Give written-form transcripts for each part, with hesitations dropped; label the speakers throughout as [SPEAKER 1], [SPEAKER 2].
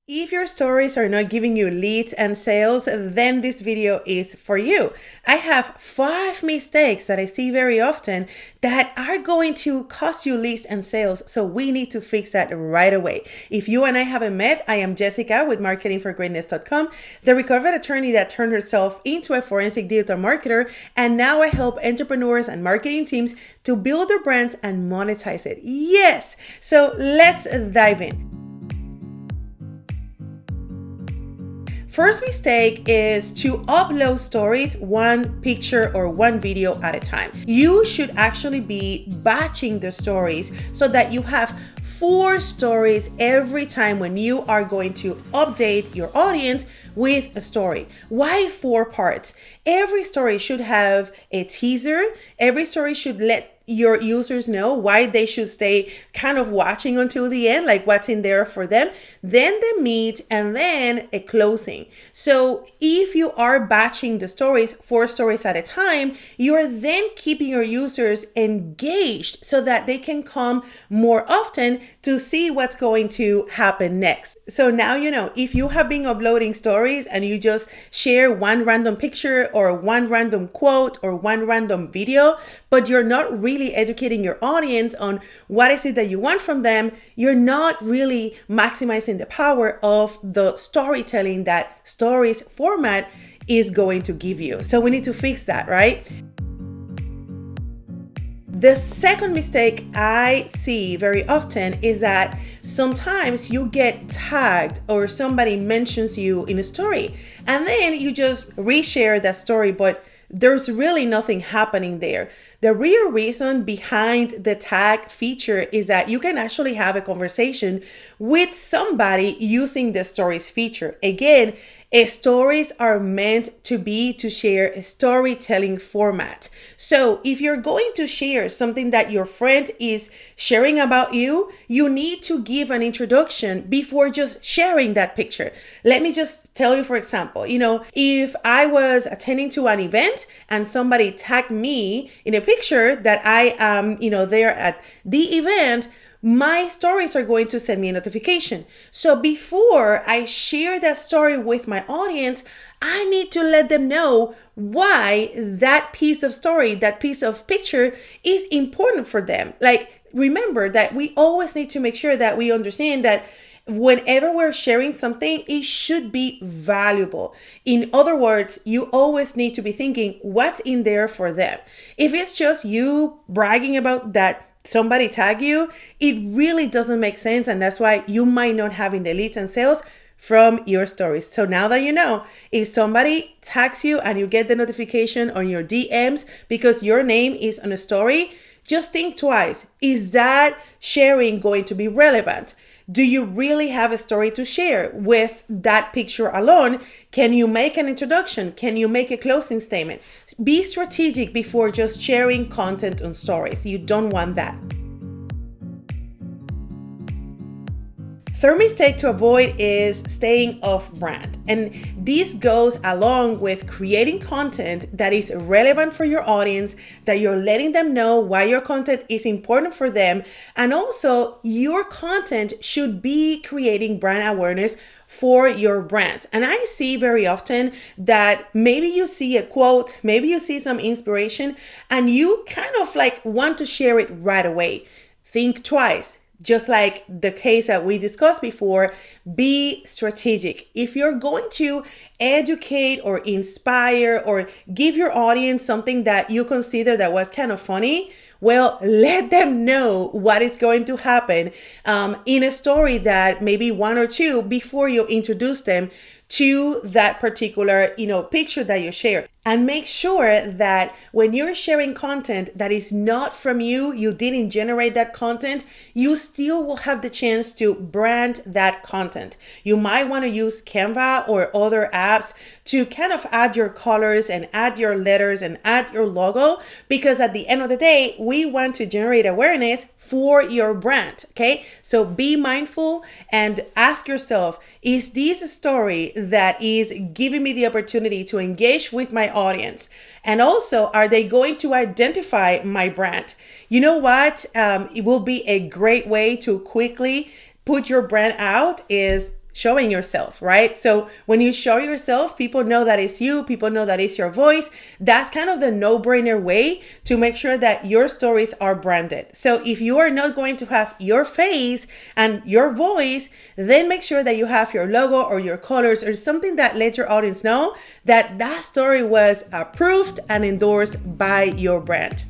[SPEAKER 1] If your stories are not giving you leads and sales, then this video is for you. I have 5 mistakes that I see very often that are going to cost you leads and sales. So we need to fix that right away. If you and I haven't met, I am Jessica with marketingforgreatness.com, the recovered attorney that turned herself into a forensic digital marketer. And now I help entrepreneurs and marketing teams to build their brands and monetize it. Yes. So let's dive in. First mistake is to upload stories one picture or one video at a time. You should actually be batching the stories so that you have 4 stories every time when you are going to update your audience with a story. Why 4 parts? Every story should have a teaser. Every story should let your users know why they should stay kind of watching until the end, like what's in there for them, then the meat, and then a closing. So if you are batching the stories, 4 stories at a time, you are then keeping your users engaged so that they can come more often to see what's going to happen next. So now you know, if you have been uploading stories and you just share one random picture or one random quote or one random video, but you're not really educating your audience on what is it that you want from them, you're not really maximizing the power of the storytelling that stories format is going to give you. So we need to fix that, right? The second mistake I see very often is that sometimes you get tagged or somebody mentions you in a story and then you just reshare that story, but there's really nothing happening there. The real reason behind the tag feature is that you can actually have a conversation with somebody using the stories feature. Again, stories are meant to share a storytelling format. So if you're going to share something that your friend is sharing about you, you need to give an introduction before just sharing that picture. Let me just tell you, for example, if I was attending to an event and somebody tagged me in a picture that I am, there at the event, my stories are going to send me a notification. So before I share that story with my audience, I need to let them know why that piece of story, that piece of picture is important for them. Like, remember that we always need to make sure that we understand that whenever we're sharing something, it should be valuable. In other words, you always need to be thinking what's in there for them. If it's just you bragging about that somebody tag you, it really doesn't make sense. And that's why you might not have the leads and sales from your stories. So now that you know, if somebody tags you and you get the notification on your DMs because your name is on a story, just think twice. Is that sharing going to be relevant? Do you really have a story to share with that picture alone? Can you make an introduction? Can you make a closing statement? Be strategic before just sharing content on stories. You don't want that. Third mistake to avoid is staying off brand. And this goes along with creating content that is relevant for your audience, that you're letting them know why your content is important for them. And also, your content should be creating brand awareness for your brand. And I see very often that maybe you see a quote, maybe you see some inspiration, and you kind of like want to share it right away. Think twice. Just like the case that we discussed before, be strategic. If you're going to educate or inspire or give your audience something that you consider that was kind of funny, well, let them know what is going to happen in a story that maybe 1 or 2 before you introduce them to that particular, picture that you share. And make sure that when you're sharing content that is not from you, you didn't generate that content, you still will have the chance to brand that content. You might want to use Canva or other apps to kind of add your colors and add your letters and add your logo, because at the end of the day, we want to generate awareness for your brand, okay? So be mindful and ask yourself, is this a story that is giving me the opportunity to engage with my audience? And also, are they going to identify my brand? You know what? It will be a great way to quickly put your brand out is showing yourself, right? So when you show yourself, people know that it's you, people know that it's your voice. That's kind of the no-brainer way to make sure that your stories are branded. So if you are not going to have your face and your voice, then make sure that you have your logo or your colors or something that lets your audience know that that story was approved and endorsed by your brand.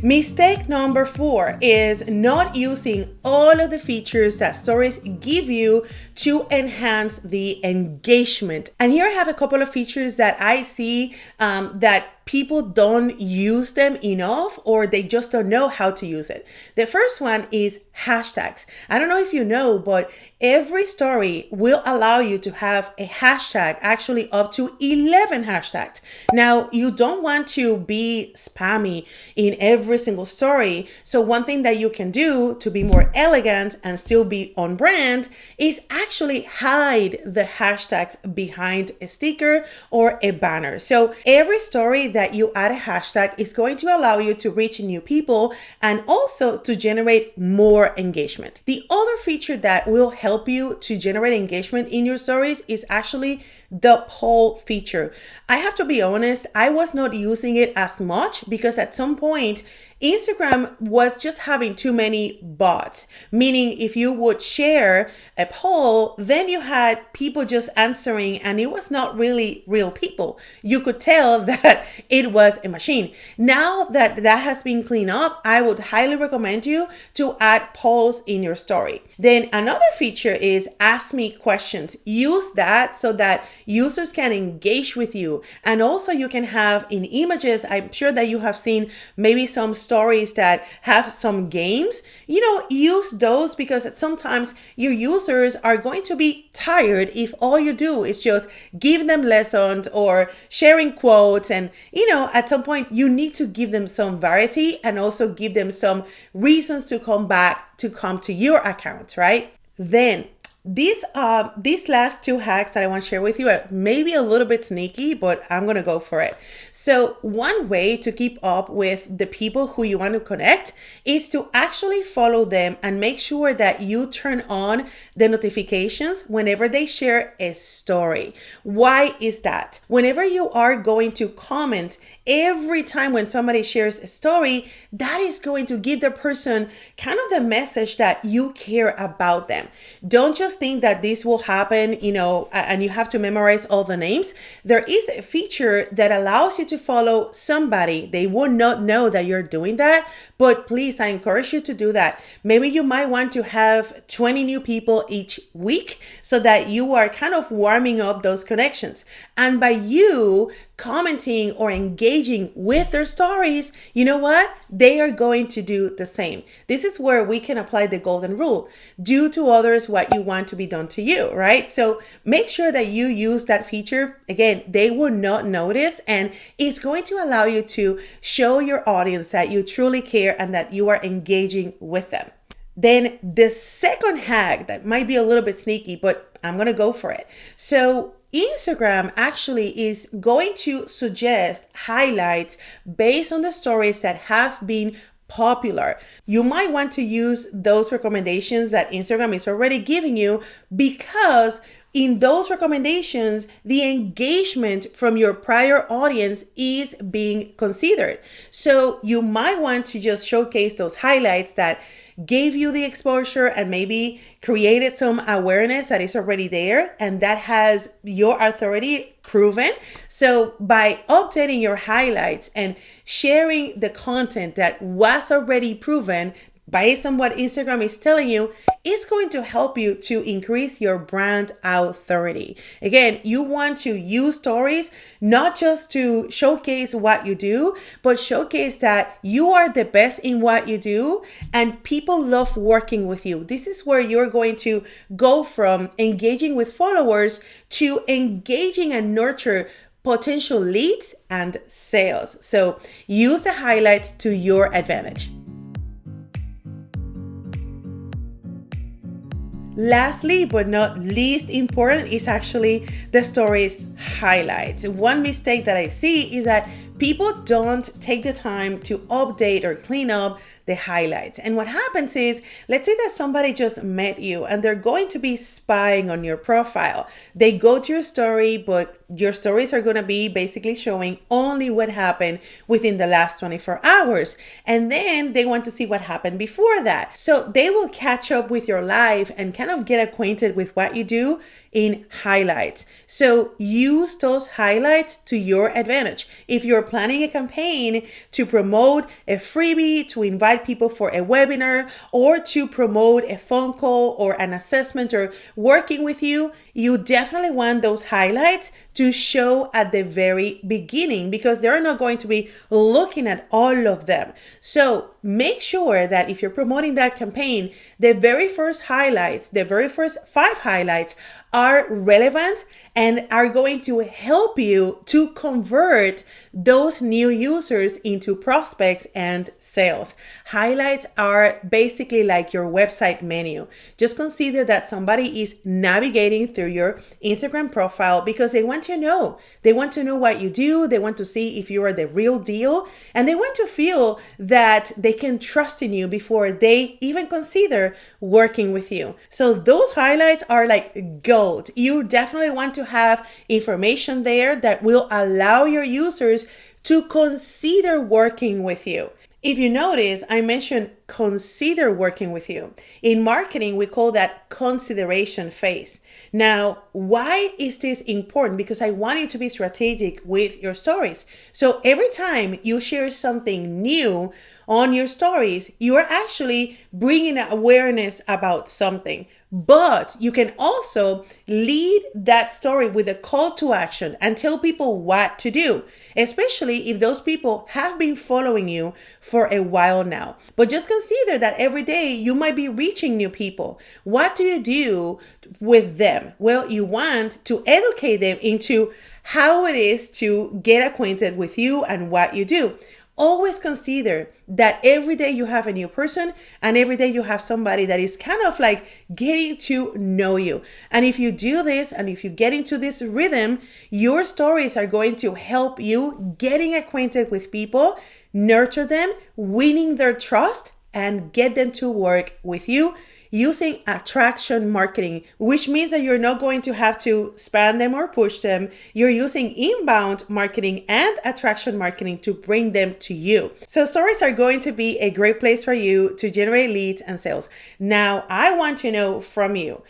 [SPEAKER 1] Mistake number 4 is not using all of the features that stories give you to enhance the engagement. And here I have a couple of features that I see that people don't use them enough, or they just don't know how to use it. The first one is hashtags. I don't know if you know, but every story will allow you to have a hashtag, actually up to 11 hashtags. Now, you don't want to be spammy in every single story. So one thing that you can do to be more elegant and still be on brand is actually hide the hashtags behind a sticker or a banner. So every story that you add a hashtag is going to allow you to reach new people and also to generate more engagement. The other feature that will help you to generate engagement in your stories is actually the poll feature. I have to be honest, I was not using it as much because at some point Instagram was just having too many bots, meaning if you would share a poll, then you had people just answering and it was not really real people. You could tell that it was a machine. Now that that has been cleaned up, I would highly recommend you to add polls in your story. Then another feature is ask me questions. Use that so that users can engage with you. And also you can have in images, I'm sure that you have seen maybe some stories that have some games, use those because sometimes your users are going to be tired if all you do is just give them lessons or sharing quotes. And, at some point you need to give them some variety and also give them some reasons to come back, to come to your account, right? Then these last 2 hacks that I want to share with you are maybe a little bit sneaky, but I'm going to go for it. So one way to keep up with the people who you want to connect is to actually follow them and make sure that you turn on the notifications whenever they share a story. Why is that? Whenever you are going to comment every time when somebody shares a story, that is going to give the person kind of the message that you care about them. Don't just think that this will happen, and you have to memorize all the names. There is a feature that allows you to follow somebody. They will not know that you're doing that, but please, I encourage you to do that. Maybe you might want to have 20 new people each week so that you are kind of warming up those connections. And by you commenting or engaging with their stories, you know what? They are going to do the same. This is where we can apply the golden rule. Do to others what you want to be done to you, right? So make sure that you use that feature. Again, they will not notice, and it's going to allow you to show your audience that you truly care and that you are engaging with them. Then the second hack that might be a little bit sneaky, but I'm going to go for it. So Instagram actually is going to suggest highlights based on the stories that have been popular. You might want to use those recommendations that Instagram is already giving you, because in those recommendations, the engagement from your prior audience is being considered. So you might want to just showcase those highlights that gave you the exposure and maybe created some awareness that is already there and that has your authority proven. So by updating your highlights and sharing the content that was already proven based on what Instagram is telling you, it's going to help you to increase your brand authority. Again, you want to use stories not just to showcase what you do, but showcase that you are the best in what you do and people love working with you. This is where you're going to go from engaging with followers to engaging and nurture potential leads and sales. So use the highlights to your advantage. Lastly, but not least important, is actually the story's highlights. One mistake that I see is that people don't take the time to update or clean up the highlights. And what happens is, let's say that somebody just met you and they're going to be spying on your profile. They go to your story, but your stories are going to be basically showing only what happened within the last 24 hours. And then they want to see what happened before that. So they will catch up with your life and kind of get acquainted with what you do in highlights. So use those highlights to your advantage. If you're planning a campaign to promote a freebie, to invite people for a webinar, or to promote a phone call or an assessment or working with you, you definitely want those highlights to show at the very beginning, because they're not going to be looking at all of them. So make sure that if you're promoting that campaign, the very first highlights, the very first 5 highlights are relevant and are going to help you to convert those new users into prospects and sales. Highlights are basically like your website menu. Just consider that somebody is navigating through your Instagram profile because they want to know. They want to know what you do. They want to see if you are the real deal. And they want to feel that they can trust in you before they even consider working with you. So those highlights are like gold. You definitely want to have information there that will allow your users to consider working with you. If you notice, I mentioned consider working with you. In marketing, we call that consideration phase. Now, why is this important? Because I want you to be strategic with your stories. So every time you share something new on your stories, you are actually bringing awareness about something. But you can also lead that story with a call to action and tell people what to do, especially if those people have been following you for a while now. But just consider that every day you might be reaching new people. What do you do with them? Well, you want to educate them into how it is to get acquainted with you and what you do. Always consider that every day you have a new person and every day you have somebody that is kind of like getting to know you. And if you do this and if you get into this rhythm, your stories are going to help you getting acquainted with people, nurture them, winning their trust, and get them to work with you using attraction marketing, which means that you're not going to have to spam them or push them. You're using inbound marketing and attraction marketing to bring them to you. So stories are going to be a great place for you to generate leads and sales. Now, I want to know from you,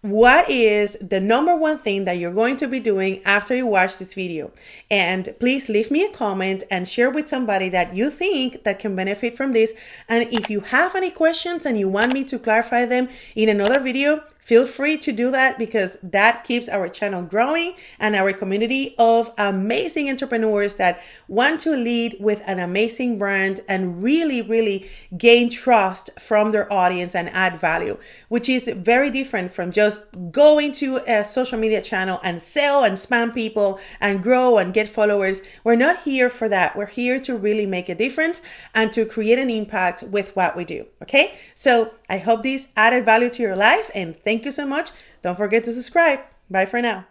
[SPEAKER 1] what is the number one thing that you're going to be doing after you watch this video? And please leave me a comment and share with somebody that you think that can benefit from this. And if you have any questions and you want me to clarify them in another video, feel free to do that, because that keeps our channel growing and our community of amazing entrepreneurs that want to lead with an amazing brand and really gain trust from their audience and add value, which is very different from just going to a social media channel and sell and spam people and grow and get followers. We're not here for that. We're here to really make a difference and to create an impact with what we do. Okay, so I hope this added value to your life, and thank you so much. Don't forget to subscribe. Bye for now.